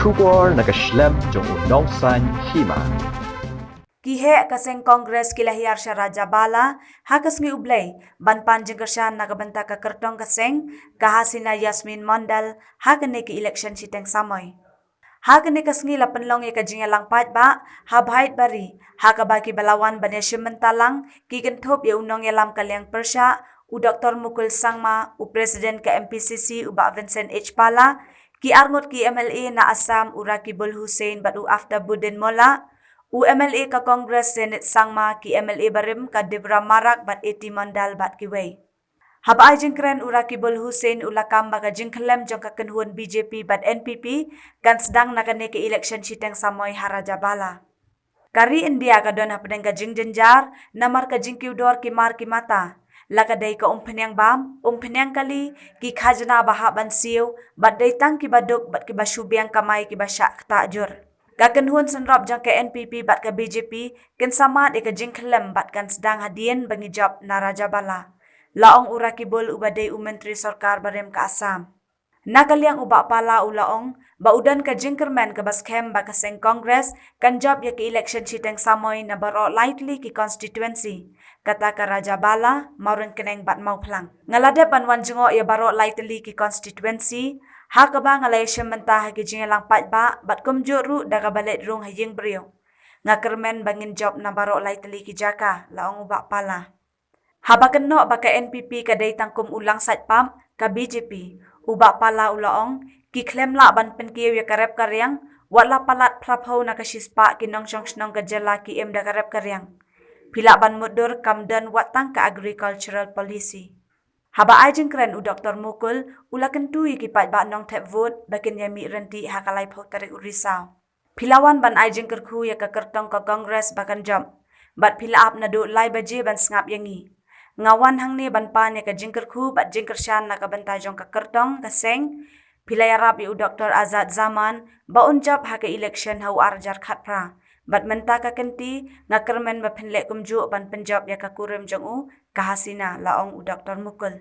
Shubor nakaslem jong unongsan hima. Kihe kaseng Kongres kilahiyar siya Raja Bala, hakas ngi ublay, banpan jengkersiyan nakabanta ka kertong kaseng, kahasina Yasmin Mondal, hagani ki election siteng samoy. Hagani kasngi lapenlong ka jingalang ba, habhait bari, hakabaki balawan banya simentalang, kigentop ya unong yalam kalyang persya, u Dr. Mukul Sangma, u Presiden ka MPCC u Ba Vincent H. Pala, ki arngot ki MLA na Assam u Rakibul Hussein bat u Aftabuddin Mola, u MLA ka Congress Senate Sangma ki MLA Barim ka Debra Marak bat Eti Mondal bat kiway. Haba jengkren u Rakibul Hussein ulakam baga jengkelem jong kakenhuan BJP bat NPP kan sedang nakane ke election siteng samoy Haraja Bala. Kari India kadon hapeneng ka jengjenjar namar ka jengkiudor ki mar ki mata. Lakadai ka umpenyang bam, umpenyang kali ki khajna bahaban siu bat daitang ki baduk bat ki basyubiang kamay ki basyak takjur. Kakenhuan senrop jang ke NPP bat ka BJP ken sama de ka jengkelem bat kan sedang hadien bangi job na Raja Bala. Laong urakibul ubadai Menteri Sarkar barem ka Assam. Nakaliang uba pala ulaong, baudan ka jingkermen ka baskem ba kaseng Kongres, kan job ya ki election siteng samoy na baro lightly ki constituency. Kata ka Raja Bala, maurin keneng bat mau plang. Ngalade panwan jengo ya baro lightly ki constituency, hakaba ngalay mentah ki jingalang ba, bat kumjuru daga balet rung haying brio. Ngakermen bangin job na baro lightly ki jaka, laong uba pala. Habakan no baka NPP kadai tangkum ulang satpam ka BJP uba pala ulaong kiklem la ban penkiyo ya karep karyang wala palat prapho na kasispa kinong song ka jela ki em da karep karyang pila ban mudur kamdan watang ka agricultural policy. Haba ajeng kren u Dr. Mukul ulakan tui ki pat ba nong tep vote bakin yami renti hakalai pho tarik urisau. Pilawan ban ajeng kerku ya ka kertong ka Kongres bakan jam bat pila ap na do lai baje ban sngap yangi. Ngawan hang ni banpan ya ka jingker khu bat jingker syan na kabanta jong ka kertong kaseng pilayarap yu Dr. Azad Zaman baun job ha ka election hau arjar khatpra bat menta ka kenti ngakermen ba phenle kumju ban penjob ya ka kurim jong u kahasina laong u Dr. Mukul.